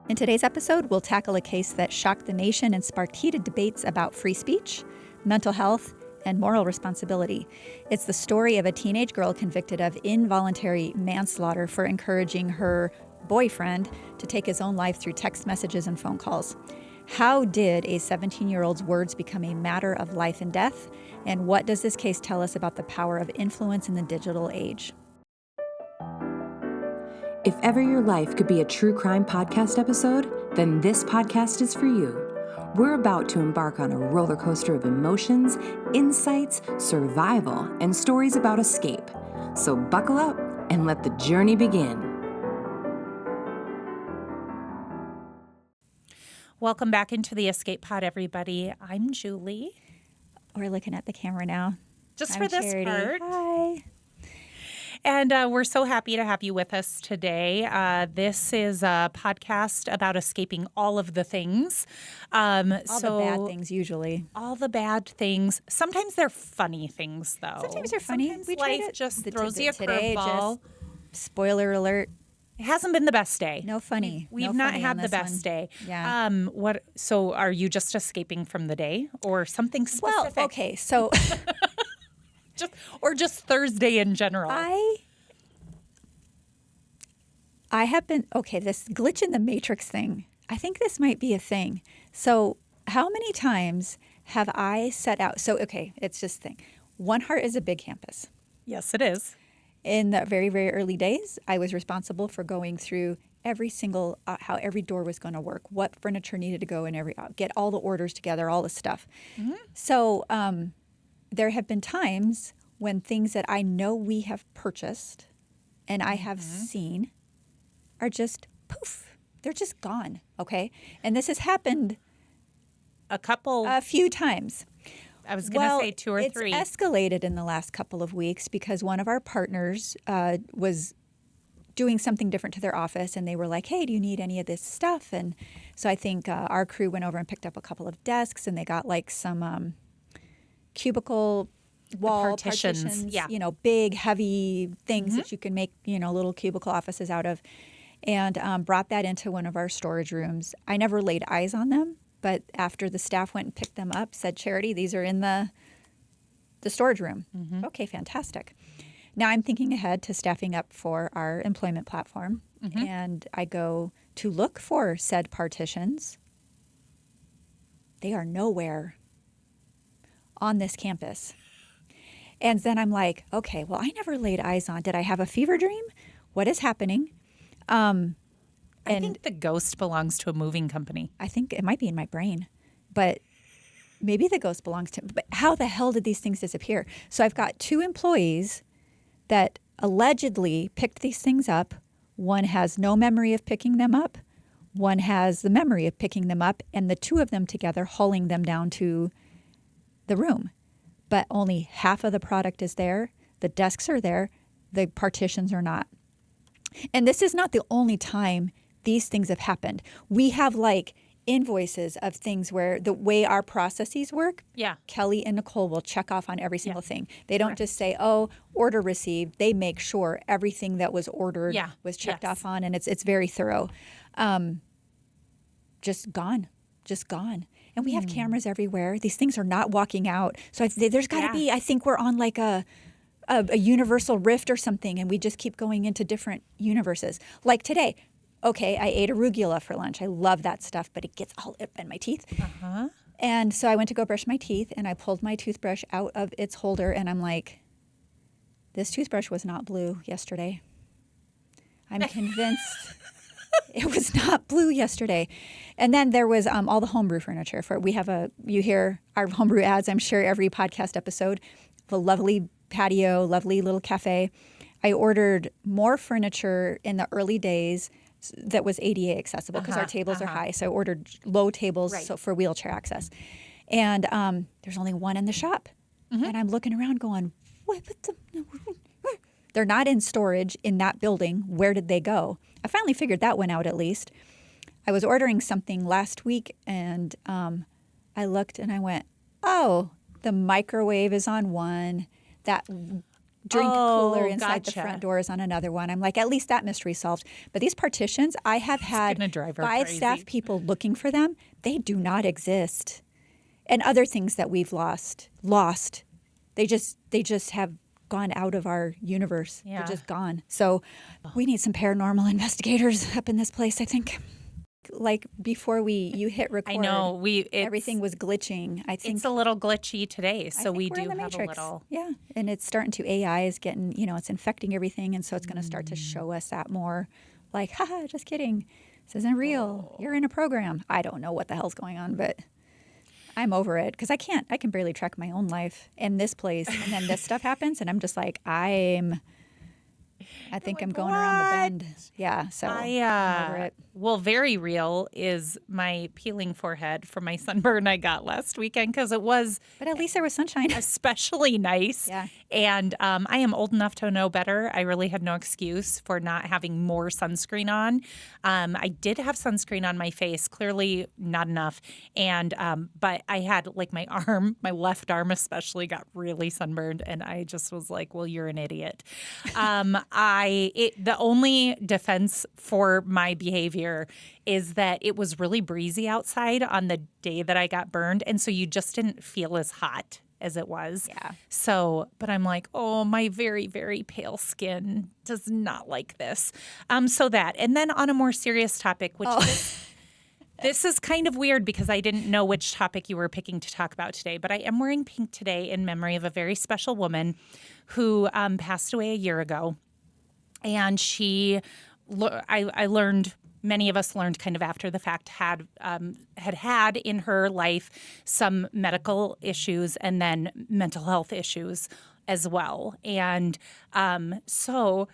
In today's episode, we'll tackle a case that shocked the nation and sparked heated debates about free speech, mental health, and moral responsibility. It's the story of a teenage girl convicted of involuntary manslaughter for encouraging her boyfriend to take his own life through text messages and phone calls. How did a 17-year-old's words become a matter of life and death? And what does this case tell us about the power of influence in the digital age? If ever your life could be a true crime podcast episode, then this podcast is for you. We're about to embark on a roller coaster of emotions, insights, survival, and stories about escape. So buckle up and let the journey begin. Welcome back into the EscapePod, everybody. I'm Julie. We're looking at the camera now. Just I'm for this Charity. part. Hi. And we're so happy to have you with us today. This is a podcast about escaping all of the things. All the bad things, usually. All the bad things. Sometimes they're funny things, though. Sometimes they're funny. Sometimes life just throws you a today, curveball. Spoiler alert. It hasn't been the best day. No funny. We've No not funny had on the this best one. day. Yeah. So are you just escaping from the day or something specific? Well, okay. So just Thursday in general. I have been, okay, this glitch in the matrix thing, I think this might be a thing. So how many times have I set out? So, okay, it's just a thing. One Heart is a big campus. Yes, it is. In the very, very early days, I was responsible for going through every single, how every door was going to work, what furniture needed to go in get all the orders together, all the stuff. Mm-hmm. So there have been times when things that I know we have purchased and I have seen are just poof. They're just gone, okay? And this has happened a few times. I was going to say two or three. It's escalated in the last couple of weeks because one of our partners was doing something different to their office, and they were like, hey, do you need any of this stuff? And so I think our crew went over and picked up a couple of desks, and they got like some cubicle wall partitions, yeah. Big, heavy things that you can make, little cubicle offices out of, and brought that into one of our storage rooms. I never laid eyes on them, but after the staff went and picked them up, said, Charity, these are in the storage room. Mm-hmm. Okay, fantastic. Now I'm thinking ahead to staffing up for our employment platform, and I go to look for said partitions. They are nowhere on this campus. And then I'm like, okay, well, I never laid eyes on. Did I have a fever dream? What is happening? I think the ghost belongs to a moving company. I think it might be in my brain, but maybe the ghost belongs to. But how the hell did these things disappear? So I've got two employees that allegedly picked these things up. One has no memory of picking them up. One has the memory of picking them up, and the two of them together hauling them down to the room. But only half of the product is there. The desks are there. The partitions are not. And this is not the only time these things have happened. We have like invoices of things where the way our processes work, Kelly and Nicole will check off on every single thing. They don't just say, oh, order received. They make sure everything that was ordered was checked off on, and it's very thorough. Just gone. And we have cameras everywhere. These things are not walking out. So there's got to be, I think we're on like a universal rift or something, and we just keep going into different universes. Like today, okay, I ate arugula for lunch. I love that stuff, but it gets all up in my teeth. Uh-huh. And so I went to go brush my teeth, and I pulled my toothbrush out of its holder, and I'm like, this toothbrush was not blue yesterday. I'm convinced it was not blue yesterday. And then there was all the homebrew furniture. You hear our homebrew ads, I'm sure, every podcast episode. The lovely patio, lovely little cafe. I ordered more furniture in the early days that was ADA accessible because our tables are high. So I ordered low tables for wheelchair access. And there's only one in the shop. Mm-hmm. And I'm looking around going, what the? They're not in storage in that building. Where did they go? I finally figured that one out at least. I was ordering something last week, and I looked and I went, oh, the microwave is on one. That drink cooler inside the gotcha. front door is on another one. I'm like, at least that mystery solved. But these partitions, I have had gonna drive her 5 crazy. staff people looking for them. They do not exist. And other things that we've lost. They just have gone out of our universe. Yeah. They're just gone. So we need some paranormal investigators up in this place, I think. Like before you hit record, I know everything was glitching. I think it's a little glitchy today, I so think we we're do in the have Matrix. a little. Yeah, and it's starting to AI is getting, it's infecting everything, and so it's going to start to show us that more. Like, haha, just kidding. This isn't real. You're in a program. I don't know what the hell's going on, but I'm over it because I can barely track my own life in this place, and then this stuff happens, and I'm just like, I think I'm going around the bend. Yeah, so I'm over it. Well, very real is my peeling forehead from my sunburn I got last weekend because it was But at least there was sunshine. especially nice. Yeah. And I am old enough to know better. I really had no excuse for not having more sunscreen on. I did have sunscreen on my face, clearly not enough. And but I had like my arm, my left arm especially, got really sunburned, and I just was like, "Well, you're an idiot." The only defense for my behavior is that it was really breezy outside on the day that I got burned, and so you just didn't feel as hot as it was. Yeah. So, but I'm like, oh, my very, very pale skin does not like this. So that, and then on a more serious topic, which this is kind of weird because I didn't know which topic you were picking to talk about today, but I am wearing pink today in memory of a very special woman who passed away a year ago. And I learned, many of us learned kind of after the fact, had in her life some medical issues and then mental health issues as well. And so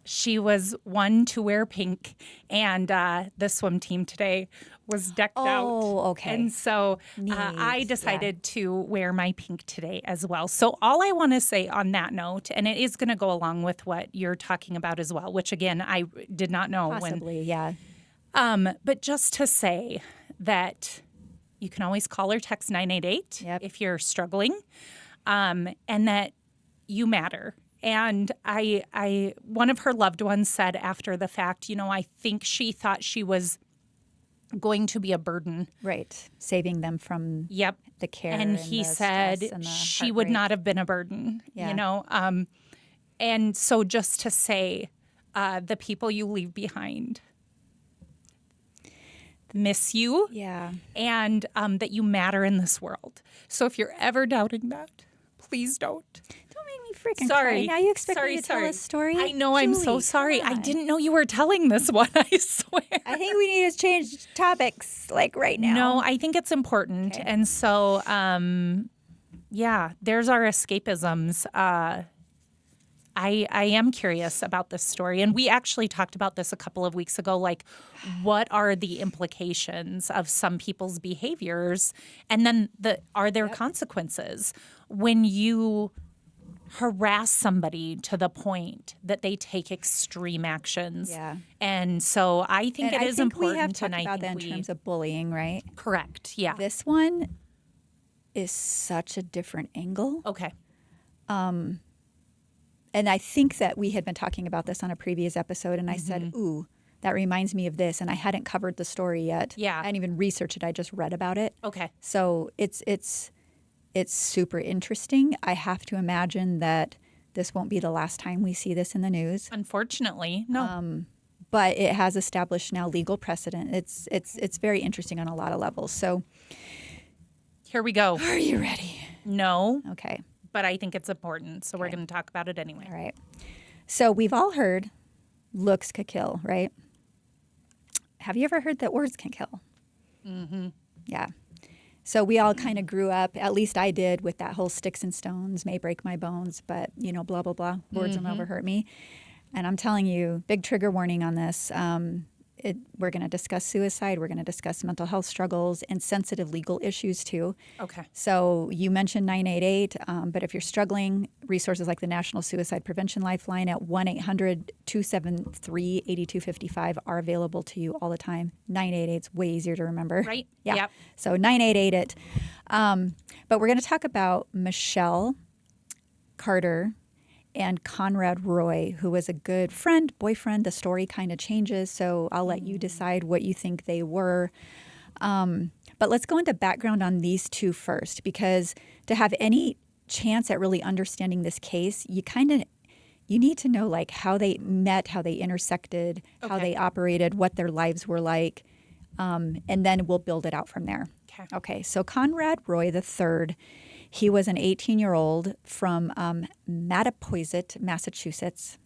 she was one to wear pink, and the swim team today was decked out. Oh, okay. And so I decided to wear my pink today as well. So all I want to say on that note, and it is going to go along with what you're talking about as well, which again, I did not know Possibly, yeah. But just to say that you can always call or text 988 if you're struggling, and that you matter. And one of her loved ones said after the fact, I think she thought she was going to be a burden. Right. Saving them from the care. And he said she would not have been a burden, And so just to say, the people you leave behind miss you. Yeah. And that you matter in this world. So if you're ever doubting that, please don't. Don't make me freaking cry. Now you expect me to tell a story? I know, I'm so sorry. I didn't know you were telling this one, I swear. I think we need to change topics like right now. No, I think it's important. Okay. And so, there's our escapisms. I am curious about this story. And we actually talked about this a couple of weeks ago, like what are the implications of some people's behaviors? And then are there consequences when you harass somebody to the point that they take extreme actions? Yeah. And so I think it is important. We have talked about that in terms of bullying, right? Correct. Yeah. This one is such a different angle. Okay. And I think that we had been talking about this on a previous episode, and I said, ooh, that reminds me of this, and I hadn't covered the story yet. Yeah. I hadn't even researched it. I just read about it. Okay. So it's super interesting. I have to imagine that this won't be the last time we see this in the news. Unfortunately, no. But it has established now legal precedent. It's very interesting on a lot of levels. So here we go. Are you ready? No. Okay. But I think it's important, so we're going to talk about it anyway. All right. So we've all heard looks could kill, right? Have you ever heard that words can kill? Mm-hmm. Yeah. So we all kind of grew up, at least I did, with that whole sticks and stones may break my bones, but, blah, blah, blah. Words will never hurt me. And I'm telling you, big trigger warning on this. We're going to discuss suicide. We're going to discuss mental health struggles and sensitive legal issues too. Okay. So you mentioned 988, but if you're struggling, resources like the National Suicide Prevention Lifeline at 1-800-273-8255 are available to you all the time. 988 is way easier to remember. Right. Yeah. Yep. So 988 it. But we're going to talk about Michelle Carter and Conrad Roy, who was a good friend, boyfriend. The story kind of changes, so I'll let you decide what you think they were. But let's go into background on these two first, because to have any chance at really understanding this case, you need to know like how they met, how they intersected, how they operated, what their lives were like, and then we'll build it out from there. Okay, so Conrad Roy III, he was an 18-year-old from Mattapoisett, Massachusetts.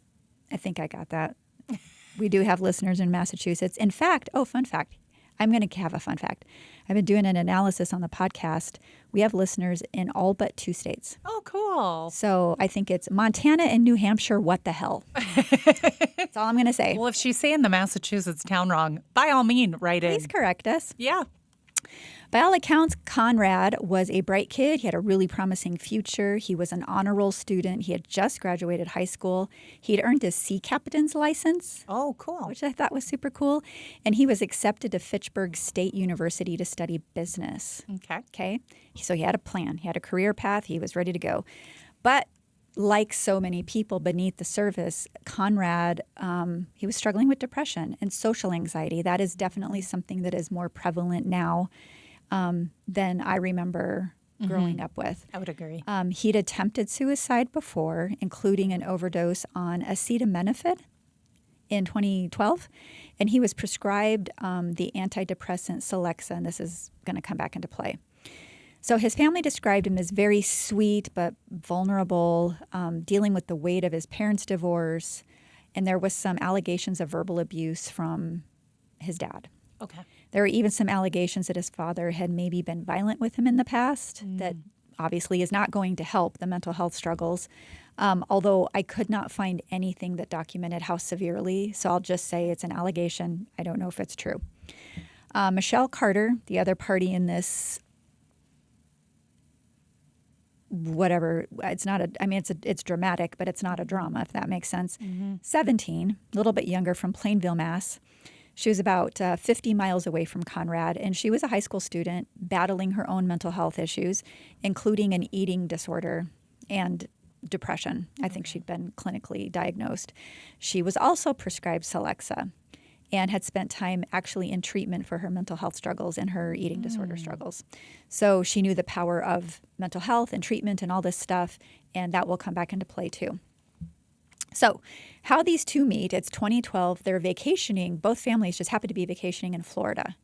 I think I got that. We do have listeners in Massachusetts. In fact, fun fact. I'm going to have a fun fact. I've been doing an analysis on the podcast. We have listeners in all but 2 states. Oh, cool. So I think it's Montana and New Hampshire. What the hell? That's all I'm going to say. Well, if she's saying the Massachusetts town wrong, by all means, write in. Please correct us. Yeah. By all accounts, Conrad was a bright kid. He had a really promising future. He was an honor roll student. He had just graduated high school. He had earned his sea captain's license. Oh, cool. Which I thought was super cool. And he was accepted to Fitchburg State University to study business. Okay. So he had a plan. He had a career path. He was ready to go. But like so many people beneath the surface, Conrad, he was struggling with depression and social anxiety. That is definitely something that is more prevalent now than I remember growing up with. I would agree. He'd attempted suicide before, including an overdose on acetaminophen in 2012, and he was prescribed the antidepressant Celexa, and this is going to come back into play. So his family described him as very sweet but vulnerable, dealing with the weight of his parents' divorce, and there was some allegations of verbal abuse from his dad. Okay. There were even some allegations that his father had maybe been violent with him in the past. That obviously is not going to help the mental health struggles, although I could not find anything that documented how severely. So I'll just say it's an allegation. I don't know if it's true. Michelle Carter, the other party in this, whatever, it's not a, I mean, it's dramatic, but it's not a drama, if that makes sense. 17, a little bit younger, from Plainville, Mass. She was about 50 miles away from Conrad, and she was a high school student battling her own mental health issues, including an eating disorder and depression. I think she'd been clinically diagnosed. She was also prescribed Celexa and had spent time actually in treatment for her mental health struggles and her eating disorder struggles. So she knew the power of mental health and treatment and all this stuff, and that will come back into play too. So how these two meet, it's 2012. They're vacationing. Both families just happen to be vacationing in Florida.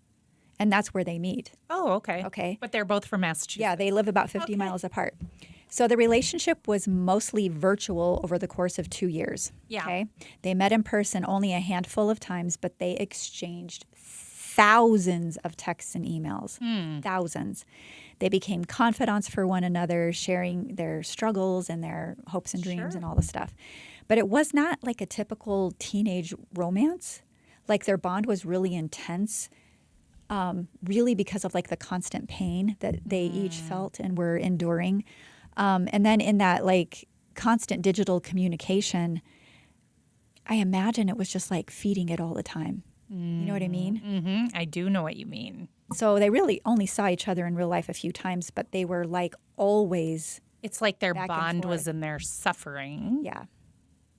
And that's where they meet. Oh, okay. Okay. But they're both from Massachusetts. Yeah, they live about 50 miles apart. So the relationship was mostly virtual over the course of 2 years. Yeah. Okay. They met in person only a handful of times, but they exchanged thousands of texts and emails. Thousands. They became confidants for one another, sharing their struggles and their hopes and dreams and all the stuff. But it was not like a typical teenage romance. Like their bond was really intense, really because of like the constant pain that they each felt and were enduring. And then in that like constant digital communication, I imagine it was just like feeding it all the time. You know what I mean? Mm-hmm. I do know what you mean. So they really only saw each other in real life a few times, but they were like always. It's like their back and bond forth. was in their suffering. Yeah.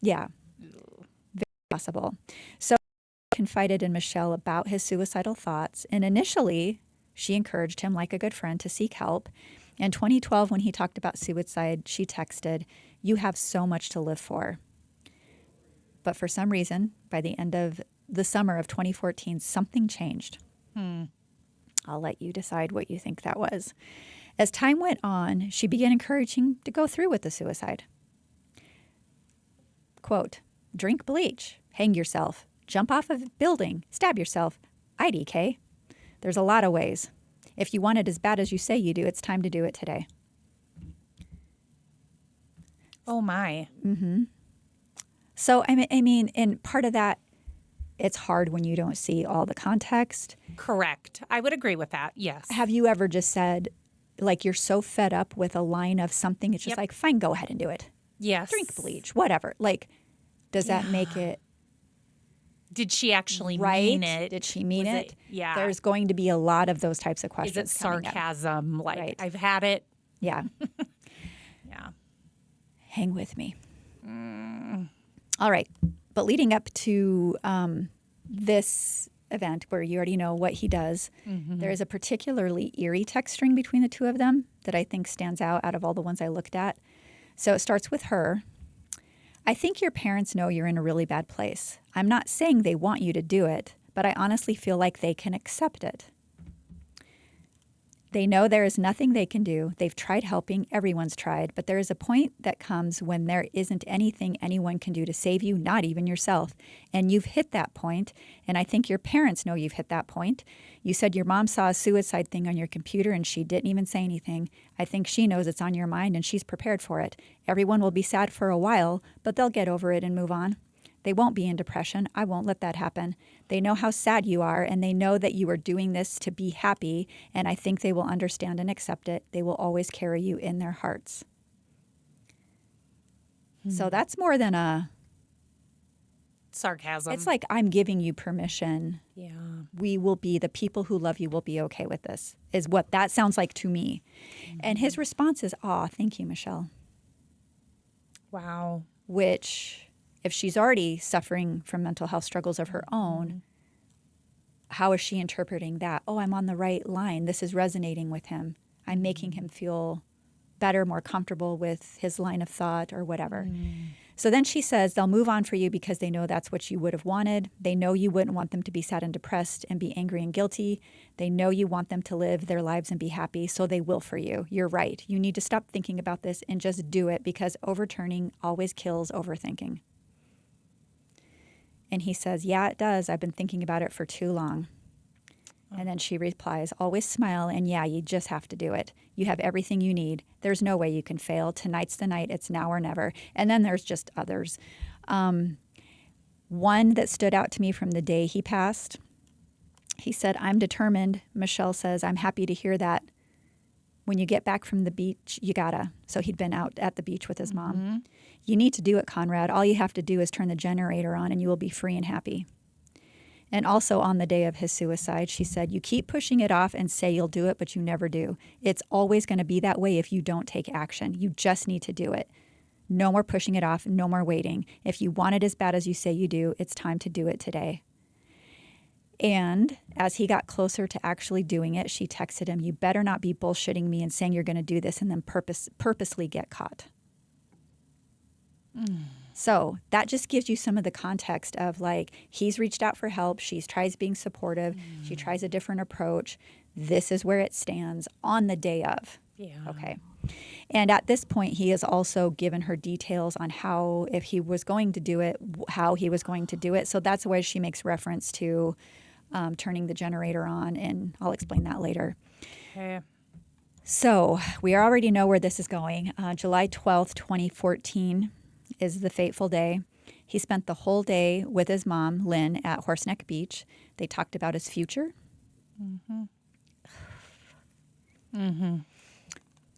Yeah. Very possible. So he confided in Michelle about his suicidal thoughts. And initially, she encouraged him, like a good friend, to seek help. In 2012, when he talked about suicide, she texted, "You have so much to live for." But for some reason, by the end of the summer of 2014, something changed. I'll let you decide what you think that was. As time went on, she began encouraging to go through with the suicide. Quote, "Drink bleach, hang yourself, jump off of a building, stab yourself, IDK. There's a lot of ways. If you want it as bad as you say you do, it's time to do it today." Oh, my. So, I mean, and part of that, it's hard when you don't see all the context. Correct. I would agree with that. Yes. Have you ever just said, like, you're so fed up with a line of something, it's just like, fine, go ahead and do it. Yes. Drink bleach, whatever. Like, does that make it Did she actually right? mean it? Did she mean Was it? Yeah. There's going to be a lot of those types of Is questions. it coming up. sarcasm? Like, Right. I've had it. Yeah. Yeah. Hang with me. All right. But leading up to this event where you already know what he does, there is a particularly eerie text string between the two of them that I think stands out of all the ones I looked at. So it starts with her. I think your parents know you're in a really bad place. I'm not saying they want you to do it, but I honestly feel like they can accept it. They know there is nothing they can do. They've tried helping. Everyone's tried. But there is a point that comes when there isn't anything anyone can do to save you, not even yourself. And you've hit that point. And I think your parents know you've hit that point. You said your mom saw a suicide thing on your computer and she didn't even say anything. I think she knows it's on your mind and she's prepared for it. Everyone will be sad for a while, but they'll get over it and move on. They won't be in depression. I won't let that happen. They know how sad you are, and they know that you are doing this to be happy, and I think they will understand and accept it. They will always carry you in their hearts. So that's more than a... sarcasm. It's like, I'm giving you permission. Yeah. We will be, the people who love you will be okay with this, is what that sounds like to me. And his response is, aw, thank you, Michelle. Wow. Which... if she's already suffering from mental health struggles of her own, how is she interpreting that? Oh, I'm on the right line. This is resonating with him. I'm making him feel better, more comfortable with his line of thought or whatever. So then she says they'll move on for you because they know that's what you would have wanted. They know you wouldn't want them to be sad and depressed and be angry and guilty. They know you want them to live their lives and be happy, so they will for you. You're right. You need to stop thinking about this and just do it, because overturning always kills overthinking. And he says, yeah, it does. I've been thinking about it for too long. And then she replies, always smile, and yeah, you just have to do it. You have everything you need. There's no way you can fail. Tonight's the night. It's now or never. And then there's just others. One that stood out to me from the day he passed, he said, I'm determined. Michelle says, I'm happy to hear that. When you get back from the beach, you gotta. So he'd been out at the beach with his mom. You need to do it, Conrad. All you have to do is turn the generator on and you will be free and happy. And also on the day of his suicide, she said, you keep pushing it off and say you'll do it, but you never do. It's always going to be that way if you don't take action. You just need to do it. No more pushing it off. No more waiting. If you want it as bad as you say you do, it's time to do it today. And as he got closer to actually doing it, she texted him, you better not be bullshitting me and saying you're going to do this and then purposely get caught. So that just gives you some of the context of, like, he's reached out for help. She tries being supportive. She tries a different approach. This is where it stands on the day of. Yeah. Okay. And at this point, he has also given her details on how, if he was going to do it, how he was going to do it. So that's where she makes reference to turning the generator on, and I'll explain that later. Okay. So we already know where this is going. July 12th, 2014 is the fateful day. He spent the whole day with his mom, Lynn, at Horseneck Beach. They talked about his future.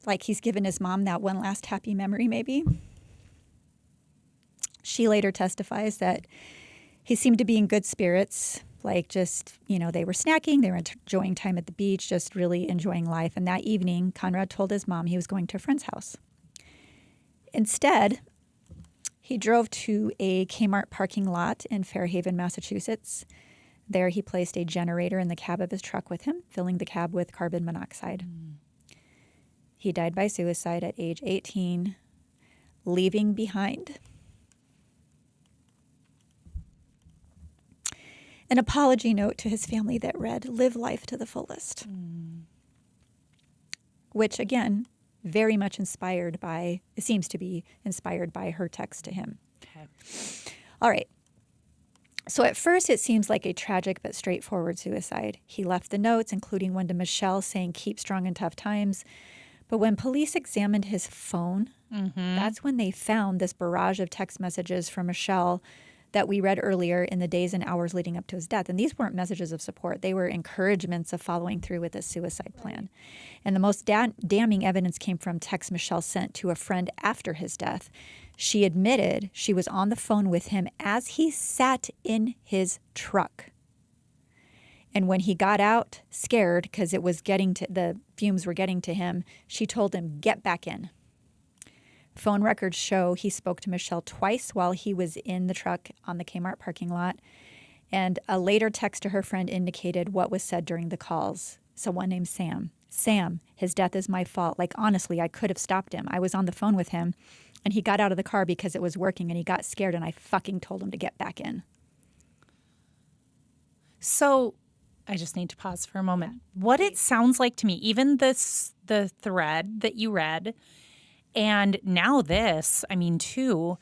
Like he's given his mom that one last happy memory, maybe. She later testifies that he seemed to be in good spirits, like just, they were snacking, they were enjoying time at the beach, just really enjoying life. And that evening, Conrad told his mom he was going to a friend's house. Instead, he drove to a Kmart parking lot in Fairhaven, Massachusetts. There he placed a generator in the cab of his truck with him, filling the cab with carbon monoxide. He died by suicide at age 18, leaving behind an apology note to his family that read, live life to the fullest. Which, again, very much inspired by, it seems to be inspired by her text to him. Okay. All right. So at first it seems like a tragic but straightforward suicide. He left the notes, including one to Michelle saying, keep strong in tough times. But when police examined his phone, that's when they found this barrage of text messages from Michelle that we read earlier in the days and hours leading up to his death. And these weren't messages of support. They were encouragements of following through with his suicide plan. And the most damning evidence came from texts Michelle sent to a friend after his death. She admitted she was on the phone with him as he sat in his truck. And when he got out, scared because the fumes were getting to him, she told him, get back in. phone records show he spoke to Michelle twice while he was in the truck on the Kmart parking lot. And a later text to her friend indicated what was said during the calls. Someone named Sam. Sam, his death is my fault. Like, honestly, I could have stopped him. I was on the phone with him, and he got out of the car because it was working, and he got scared, and I fucking told him to get back in. So I just need to pause for a moment. What it sounds like to me, even the thread that you read, and now this, I mean, too,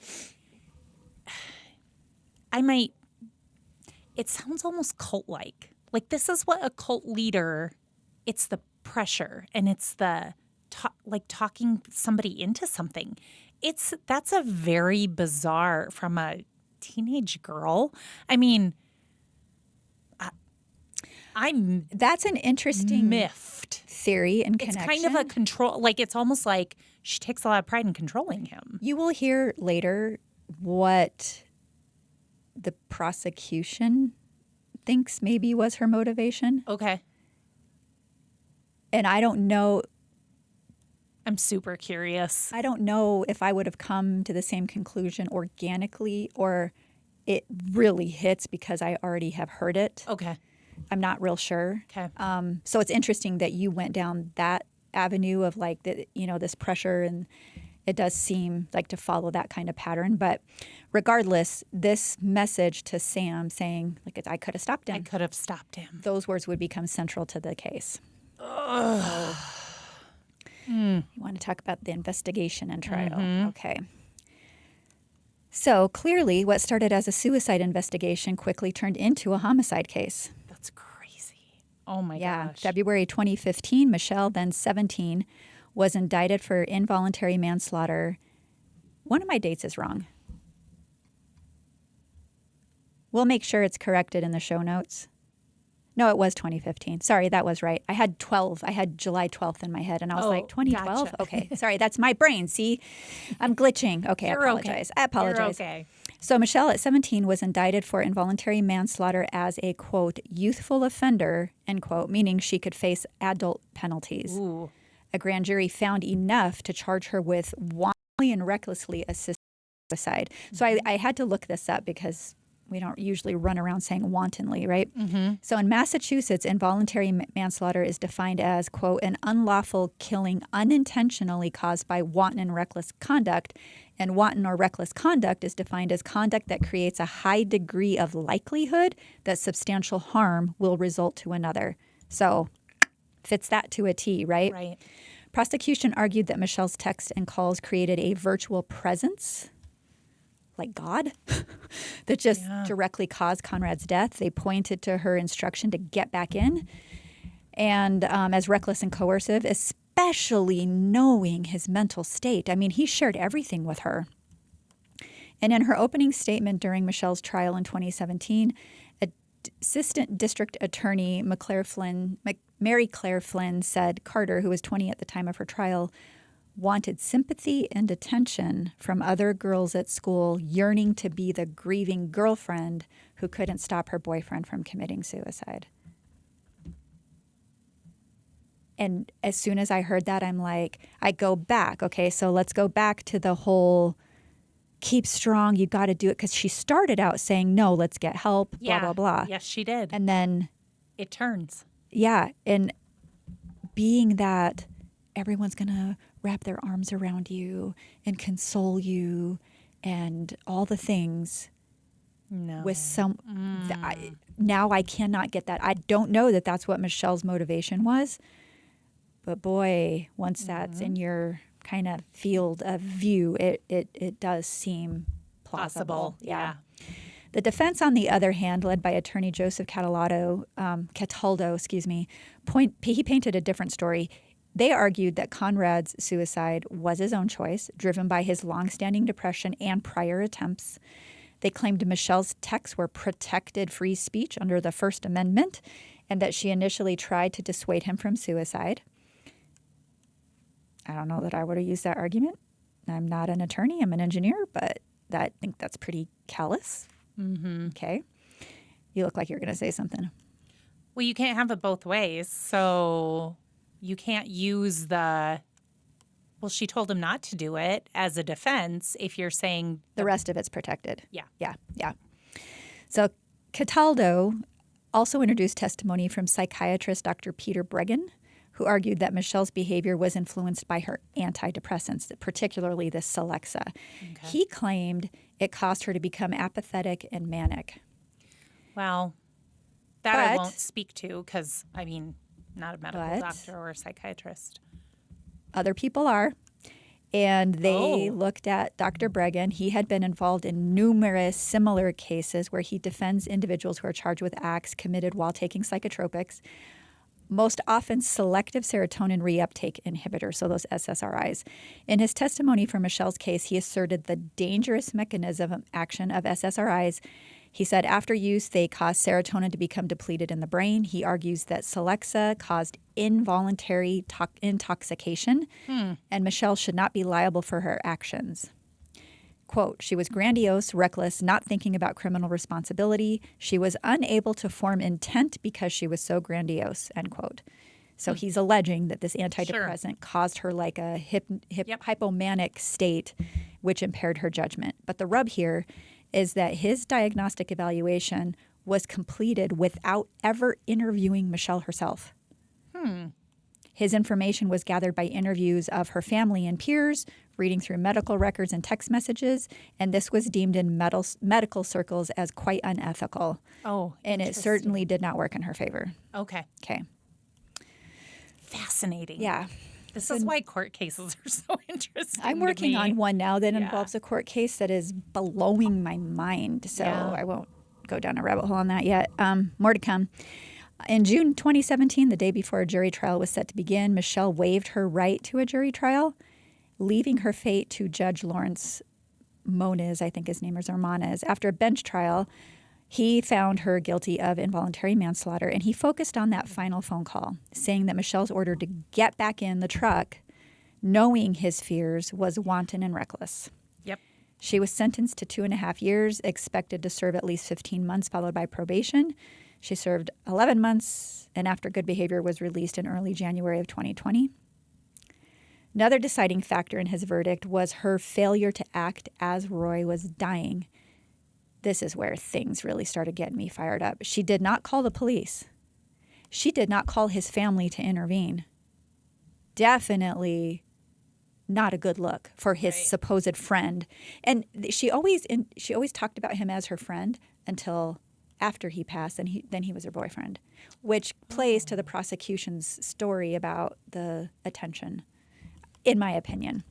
it sounds almost cult-like. Like, this is what a cult leader, it's the pressure, and it's the, talking somebody into something. That's a very bizarre from a teenage girl. I mean, that's an interesting miffed theory and connection. It's kind of a control, like it's almost like she takes a lot of pride in controlling him. You will hear later what the prosecution thinks maybe was her motivation. Okay. And I don't know. I'm super curious. I don't know if I would have come to the same conclusion organically or it really hits because I already have heard it. Okay. I'm not real sure. Okay. So it's interesting that you went down that avenue of like this pressure, and it does seem like to follow that kind of pattern. But regardless, this message to Sam saying like I could have stopped him. I could have stopped him. Those words would become central to the case. You want to talk about the investigation and trial? Mm-hmm. Okay. So clearly, what started as a suicide investigation quickly turned into a homicide case. That's crazy. Oh, my gosh. February 2015, Michelle, then 17, was indicted for involuntary manslaughter. One of my dates is wrong. We'll make sure it's corrected in the show notes. No, it was 2015. Sorry, that was right. I had July 12th in my head, and I was like, 2012? Gotcha. Okay, sorry, that's my brain. See, I'm glitching. Okay, You're I apologize. okay. I apologize. You're okay. So Michelle at 17 was indicted for involuntary manslaughter as a, quote, youthful offender, end quote, meaning she could face adult penalties. Ooh. A grand jury found enough to charge her with wantonly and recklessly assisted suicide. So I had to look this up because we don't usually run around saying wantonly, right? Mm-hmm. So in Massachusetts, involuntary manslaughter is defined as, quote, an unlawful killing unintentionally caused by wanton and reckless conduct. And wanton or reckless conduct is defined as conduct that creates a high degree of likelihood that substantial harm will result to another. So fits that to a T, right? Right. Prosecution argued that Michelle's texts and calls created a virtual presence, like God, that just directly caused Conrad's death. They pointed to her instruction to get back in, and as reckless and coercive, especially knowing his mental state. I mean, he shared everything with her. And in her opening statement during Michelle's trial in 2017, Assistant District Attorney Mary Claire Flynn said Carter, who was 20 at the time of her trial, wanted sympathy and attention from other girls at school yearning to be the grieving girlfriend who couldn't stop her boyfriend from committing suicide. And as soon as I heard that, I'm like, I go back. Okay, so let's go back to the whole keep strong, you got to do it. Because she started out saying, no, let's get help, blah, blah, blah. Yes, she did. And then it turns. Yeah, and being that everyone's going to wrap their arms around you and console you and all the things. No. With some, now I cannot get that. I don't know that that's what Michelle's motivation was. But boy, once that's in your kind of field of view, it does seem plausible. Yeah. The defense, on the other hand, led by attorney Joseph Cataldo, he painted a different story. They argued that Conrad's suicide was his own choice, driven by his longstanding depression and prior attempts. They claimed Michelle's texts were protected free speech under the First Amendment and that she initially tried to dissuade him from suicide. I don't know that I would have used that argument. I'm not an attorney. I'm an engineer, but I think that's pretty callous. Mm-hmm. Okay. You look like you're going to say something. Well, you can't have it both ways. So you can't use the, Well, she told him not to do it as a defense if you're saying the rest of it's protected. Yeah. Yeah. So Cataldo also introduced testimony from psychiatrist Dr. Peter Bregan, who argued that Michelle's behavior was influenced by her antidepressants, particularly the Celexa. Okay. He claimed it caused her to become apathetic and manic. Well, I won't speak to because, not a medical doctor or a psychiatrist. Other people are. And they looked at Dr. Bregan. He had been involved in numerous similar cases where he defends individuals who are charged with acts committed while taking psychotropics, most often selective serotonin reuptake inhibitors, so those SSRIs. In his testimony for Michelle's case, he asserted the dangerous mechanism of action of SSRIs. He said after use, they cause serotonin to become depleted in the brain. He argues that Celexa caused involuntary intoxication, and Michelle should not be liable for her actions. Quote, she was grandiose, reckless, not thinking about criminal responsibility. She was unable to form intent because she was so grandiose, end quote. So he's alleging that this antidepressant caused her like a hypomanic state, which impaired her judgment. But the rub here is that his diagnostic evaluation was completed without ever interviewing Michelle herself. His information was gathered by interviews of her family and peers, reading through medical records and text messages, and this was deemed in medical circles as quite unethical. Oh, and it certainly did not work in her favor. Okay. Fascinating. Yeah. This is why court cases are so interesting. I'm working on one now that involves a court case that is blowing my mind, so I won't go down a rabbit hole on that yet. More to come. In June 2017, the day before a jury trial was set to begin, Michelle waived her right to a jury trial, leaving her fate to Judge Lawrence Moniz, I think his name is Armanez. After a bench trial, he found her guilty of involuntary manslaughter, and he focused on that final phone call, saying that Michelle's order to get back in the truck, knowing his fears, was wanton and reckless. Yep. She was sentenced to 2.5 years, expected to serve at least 15 months, followed by probation. She served 11 months, and after good behavior was released in early January of 2020. Another deciding factor in his verdict was her failure to act as Roy was dying. This is where things really started getting me fired up. She did not call the police. She did not call his family to intervene. Definitely not a good look for his supposed friend. And she always talked about him as her friend until after he passed, and then he was her boyfriend, which plays to the prosecution's story about the attention, in my opinion.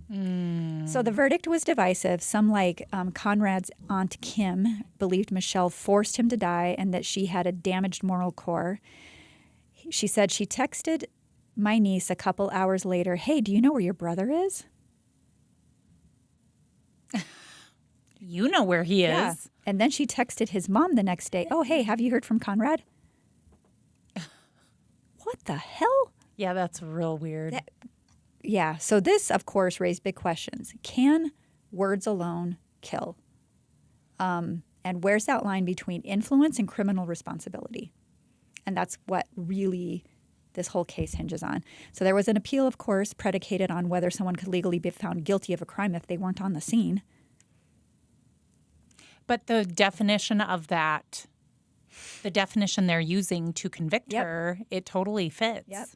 So the verdict was divisive. Some, like Conrad's aunt Kim, believed Michelle forced him to die and that she had a damaged moral core. She said she texted my niece a couple hours later, "Hey, do you know where your brother is?" You know where he is. Yeah. And then she texted his mom the next day, "Oh, hey, have you heard from Conrad?" What the hell? Yeah, that's real weird. Yeah. So this, of course, raised big questions. Can words alone kill? And where's that line between influence and criminal responsibility? And that's what really this whole case hinges on. So there was an appeal, of course, predicated on whether someone could legally be found guilty of a crime if they weren't on the scene. But the definition of that, the definition they're using to convict her, it totally fits. Yep.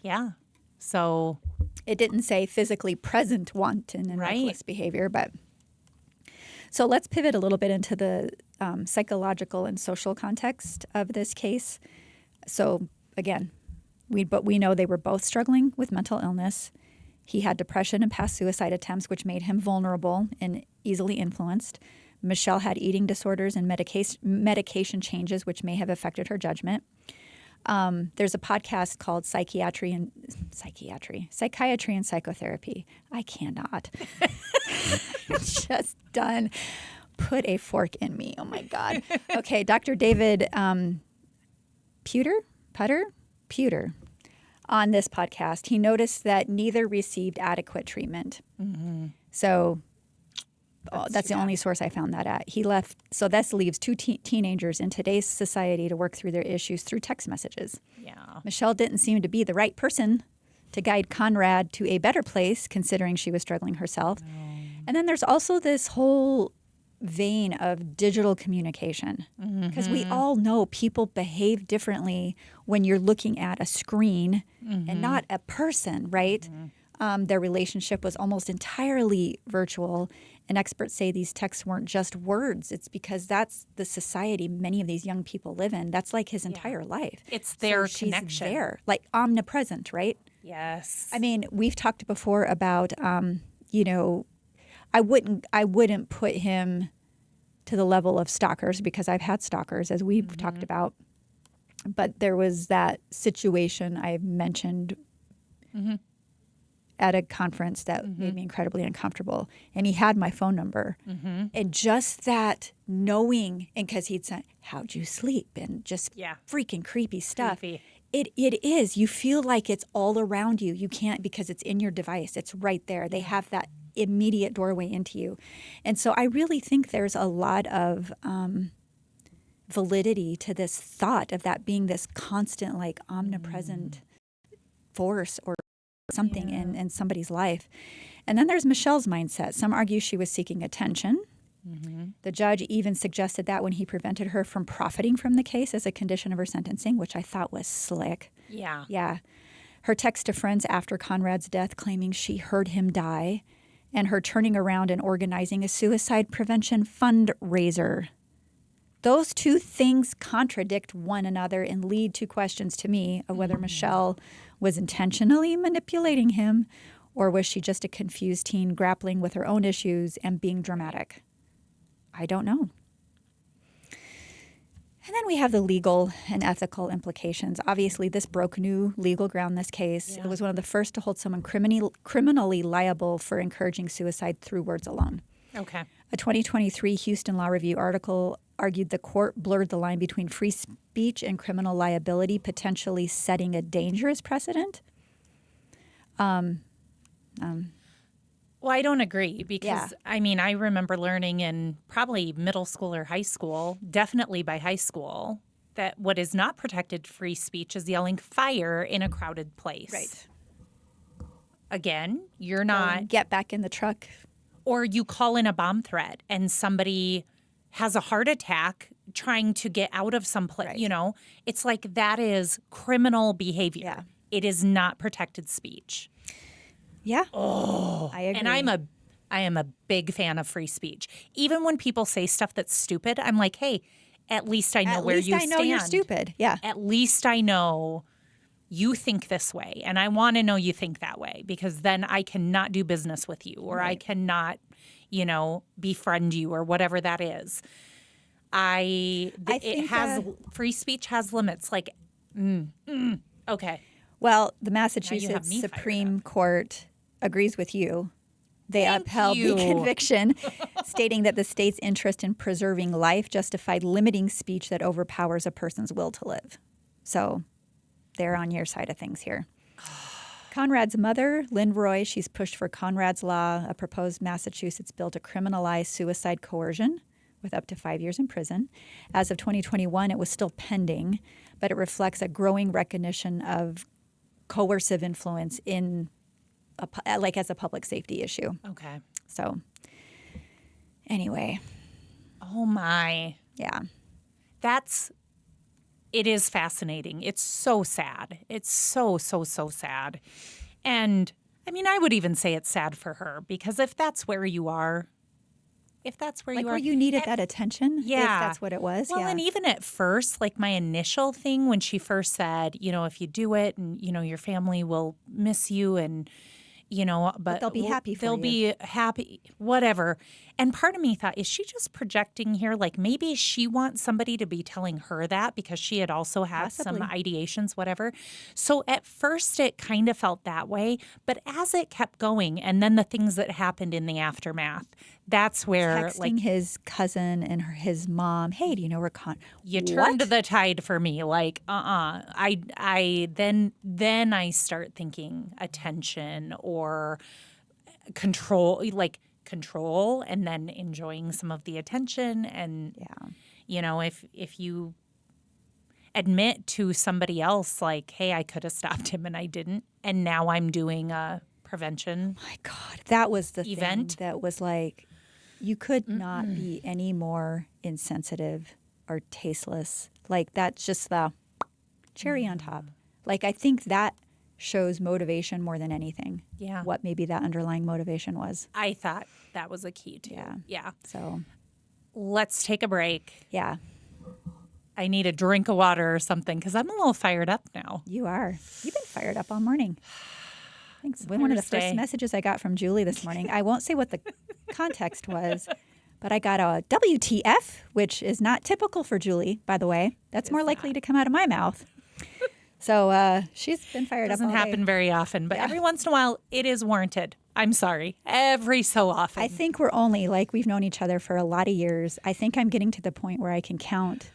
Yeah. So it didn't say physically present wanton and reckless behavior, but so let's pivot a little bit into the psychological and social context of this case. So again, we know they were both struggling with mental illness. He had depression and past suicide attempts, which made him vulnerable and easily influenced. Michelle had eating disorders and medication changes, which may have affected her judgment. There's a podcast called Psychiatry and Psychotherapy. I cannot. Just done. Put a fork in me. Oh, my God. Okay, Dr. David Puter on this podcast, he noticed that neither received adequate treatment. Mm-hmm. So that's the only source I found that at. He left. So this leaves two teenagers in today's society to work through their issues through text messages. Yeah. Michelle didn't seem to be the right person to guide Conrad to a better place, considering she was struggling herself. And then there's also this whole vein of digital communication, because we all know people behave differently when you're looking at a screen and not a person, right? Their relationship was almost entirely virtual, and experts say these texts weren't just words. It's because that's the society many of these young people live in. That's like his entire life. It's their connection. connection. She's there, like omnipresent, right? Yes. I mean, we've talked before about, I wouldn't put him to the level of stalkers, because I've had stalkers, as we've talked about. But there was that situation I mentioned at a conference that made me incredibly uncomfortable. And he had my phone number. And just that knowing, and because he'd say, how'd you sleep? And just freaking creepy stuff. Creepy. It is. You feel like it's all around you. You can't, because it's in your device. It's right there. They have that immediate doorway into you. And so I really think there's a lot of validity to this thought of that being this constant, like omnipresent force or something in somebody's life. And then there's Michelle's mindset. Some argue she was seeking attention. The judge even suggested that when he prevented her from profiting from the case as a condition of her sentencing, which I thought was slick. Yeah. Yeah. Her text to friends after Conrad's death claiming she heard him die, and her turning around and organizing a suicide prevention fundraiser. Those two things contradict one another and lead to questions to me of whether Michelle was intentionally manipulating him, or was she just a confused teen grappling with her own issues and being dramatic? I don't know. And then we have the legal and ethical implications. Obviously, this broke new legal ground, this case. It was one of the first to hold someone criminally liable for encouraging suicide through words alone. Okay. A 2023 Houston Law Review article argued the court blurred the line between free speech and criminal liability, potentially setting a dangerous precedent. Well, I don't agree because, I mean, I remember learning in probably middle school or high school, definitely by high school, that what is not protected free speech is yelling fire in a crowded place. Right. Again, you're not. Get back in the truck. Or you call in a bomb threat and somebody has a heart attack trying to get out of some place. You know, it's like that is criminal behavior. Yeah. It is not protected speech. Yeah. Oh, I agree. And I am a big fan of free speech. Even when people say stuff that's stupid, I'm like, hey, at least I know where you stand. At least I know you're stupid. Yeah. At least I know you think this way, and I want to know you think that way, because then I cannot do business with you, or I cannot, befriend you, or whatever that is. Free speech has limits. Like, okay. Well, the Massachusetts Supreme Court agrees with you. They upheld the conviction, stating that the state's interest in preserving life justified limiting speech that overpowers a person's will to live. So they're on your side of things here. Conrad's mother, Lynn Roy, she's pushed for Conrad's Law, a proposed Massachusetts bill to criminalize suicide coercion with up to 5 years in prison. As of 2021, it was still pending, but it reflects a growing recognition of coercive influence in as a public safety issue. Okay. So anyway. Oh my. Yeah. It is fascinating. It's so sad. It's so, so, so sad. And I mean, I would even say it's sad for her, because if that's where you are, where you needed that attention, if that's what it was. Well, and even at first, like my initial thing when she first said, if you do it and, your family will miss you and, but they'll be happy for you. They'll be happy, whatever. And part of me thought, is she just projecting here? Like maybe she wants somebody to be telling her that because she had also had some ideations, whatever. So at first it kind of felt that way. But as it kept going, and then the things that happened in the aftermath, that's where texting his cousin and his mom, hey, do you know where you turned the tide for me. Like, then I start thinking attention or control, and then enjoying some of the attention. And, if you, admit to somebody else, like, hey, I could have stopped him and I didn't. And now I'm doing a prevention. My God, that was the event thing that was like, you could not be any more insensitive or tasteless. Like, that's just the cherry on top. Like, I think that shows motivation more than anything. Yeah. What maybe that underlying motivation was. I thought that was a key too. Yeah. So let's take a break. Yeah. I need a drink of water or something because I'm a little fired up now. You are. You've been fired up all morning. Thanks. One of the first messages I got from Julie this morning, I won't say what the context was, but I got a WTF, which is not typical for Julie, by the way. That's more likely to come out of my mouth. So she's been fired up all day. Doesn't happen very often, but every once in a while it is warranted. I'm sorry. Every so often. I think we're only, like, we've known each other for a lot of years. I think I'm getting to the point where I can count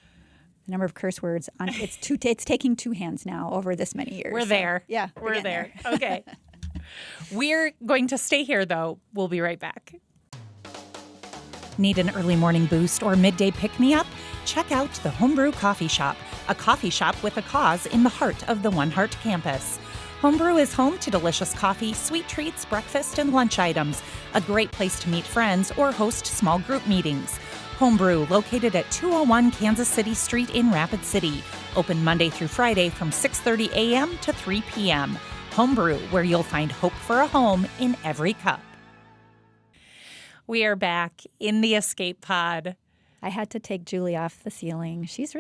the number of curse words. It's taking two hands now over this many years. We're there. Yeah. We're there. Okay. We're going to stay here, though. We'll be right back. Need an early morning boost or midday pick-me-up? Check out the Homebrew Coffee Shop, a coffee shop with a cause in the heart of the One Heart campus. Homebrew is home to delicious coffee, sweet treats, breakfast, and lunch items, a great place to meet friends or host small group meetings. Homebrew, located at 201 Kansas City Street in Rapid City. Open Monday through Friday from 6:30 a.m. to 3 p.m. Homebrew, where you'll find hope for a home in every cup. We are back in the escape pod. I had to take Julie off the ceiling. She's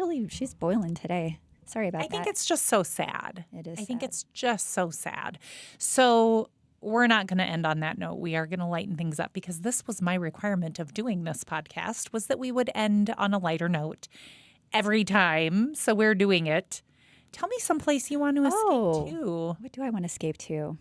boiling today. Sorry about that. I think it's just so sad. It is I think sad. it's just so sad. So we're not going to end on that note. We are going to lighten things up because this was my requirement of doing this podcast, was that we would end on a lighter note every time. So we're doing it. Tell me someplace you want to escape to. What do I want to escape to?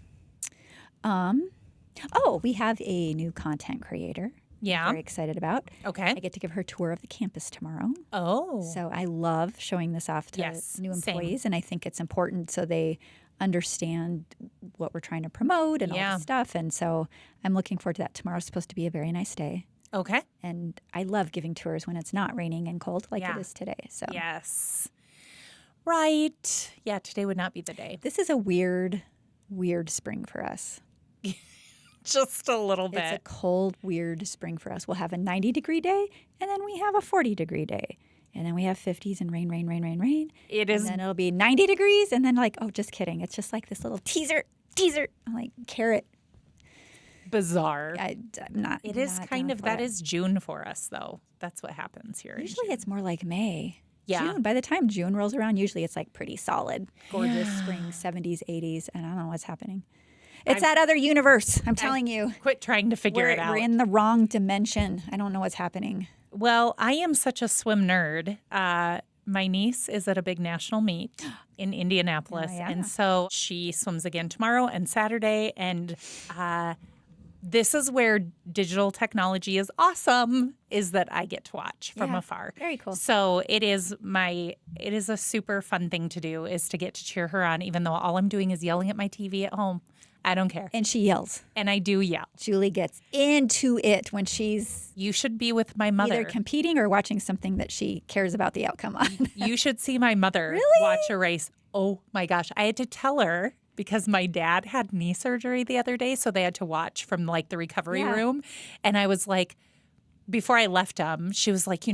We have a new content creator. Yeah. Very excited about. Okay. I get to give her a tour of the campus tomorrow. Oh. So I love showing this off to new employees, and I think it's important so they understand what we're trying to promote and all this stuff. And so I'm looking forward to that. Tomorrow's supposed to be a very nice day. Okay. And I love giving tours when it's not raining and cold like it is today. So yes. Right. Yeah, today would not be the day. This is a weird spring for us. Just a little bit. It's a cold, weird spring for us. We'll have a 90-degree day, and then we have a 40-degree day. And then we have 50s and rain. It is. And then it'll be 90 degrees, and then just kidding. It's just like this little teaser. I'm like, carrot. Bizarre. I'm not. It is kind of, that is June for us, though. That's what happens here. Usually it's more like May. Yeah. June. By the time June rolls around, usually it's like pretty solid, gorgeous spring, 70s, 80s, and I don't know what's happening. It's that other universe, I'm telling you. Quit trying to figure it out. We're in the wrong dimension. I don't know what's happening. Well, I am such a swim nerd. My niece is at a big national meet in Indianapolis, and so she swims again tomorrow and Saturday, and this is where digital technology is awesome, is that I get to watch from afar. Very cool. So it is a super fun thing to do, is to get to cheer her on, even though all I'm doing is yelling at my TV at home. I don't care. And she yells. And I do yell. Julie gets into it when she's You should be with my mother. either competing or watching something that she cares about the outcome on. You should see my mother watch a race. Oh my gosh. I had to tell her because my dad had knee surgery the other day, so they had to watch from like the recovery room. And I was like, before I left him, she was like,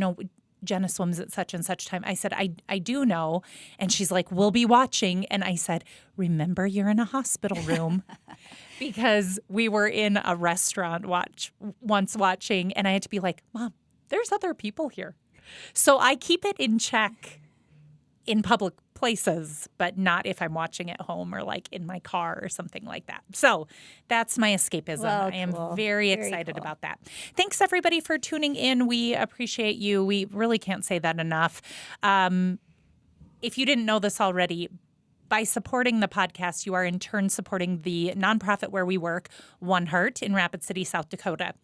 Jenna swims at such and such time. I said, I do know. And she's like, we'll be watching. And I said, remember, you're in a hospital room. Because we were in a restaurant once watching, and I had to be like, Mom, there's other people here. So I keep it in check in public places, but not if I'm watching at home or like in my car or something like that. So that's my escapism. Well, I am cool. very excited about that. Thanks, everybody, for tuning in. We appreciate you. We really can't say that enough. If you didn't know this already, by supporting the podcast, you are in turn supporting the nonprofit where we work, One Heart in Rapid City, South Dakota.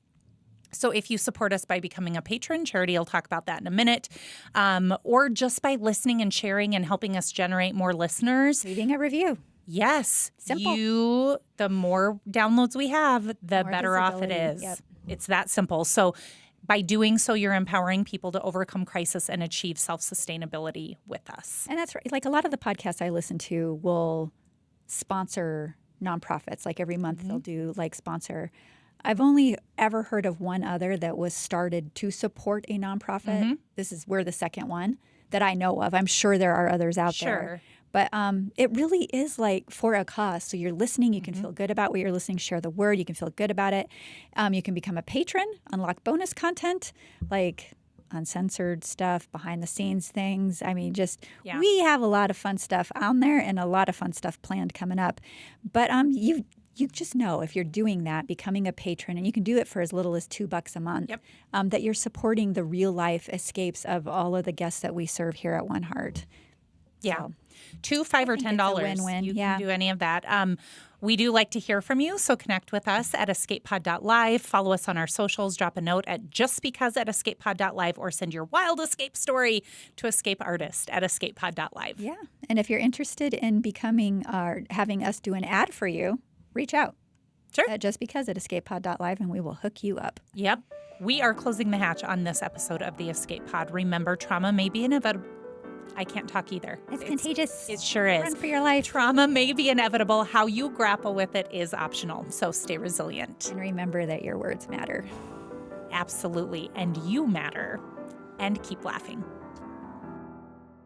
So if you support us by becoming a patron, Charity will talk about that in a minute, or just by listening and sharing and helping us generate more listeners. Leaving a review. Yes. Simple. The more downloads we have, the More better off it visibility. is. Yep. It's that simple. So By doing so, you're empowering people to overcome crisis and achieve self-sustainability with us. And that's right. Like a lot of the podcasts I listen to will sponsor nonprofits. Like every month they'll do like sponsor. I've only ever heard of one other that was started to support a nonprofit. We're the second one that I know of. I'm sure there are others out there. But it really is like for a cause. So you're listening, you can feel good about what you're listening, share the word, you can feel good about it. You can become a patron, unlock bonus content, like uncensored stuff, behind the scenes things. I mean, we have a lot of fun stuff on there and a lot of fun stuff planned coming up. But you just know if you're doing that, becoming a patron, and you can do it for as little as $2 a month, that you're supporting the real life escapes of all of the guests that we serve here at One Heart. Yeah. $2, $5, or $10. Win-win. You can do any of that. We do like to hear from you, so connect with us at EscapePod.live. Follow us on our socials. Drop a note at justbecause@EscapePod.live or send your wild escape story to escapeartist@EscapePod.live. Yeah. And if you're interested in becoming having us do an ad for you, reach out. Sure. At justbecause@EscapePod.live, and we will hook you up. Yep. We are closing the hatch on this episode of the Escape Pod. Remember, trauma may be inevitable. I can't talk either. It's contagious. It sure is. Run for your life. Trauma may be inevitable. How you grapple with it is optional. So stay resilient. And remember that your words matter. Absolutely. And you matter. And keep laughing.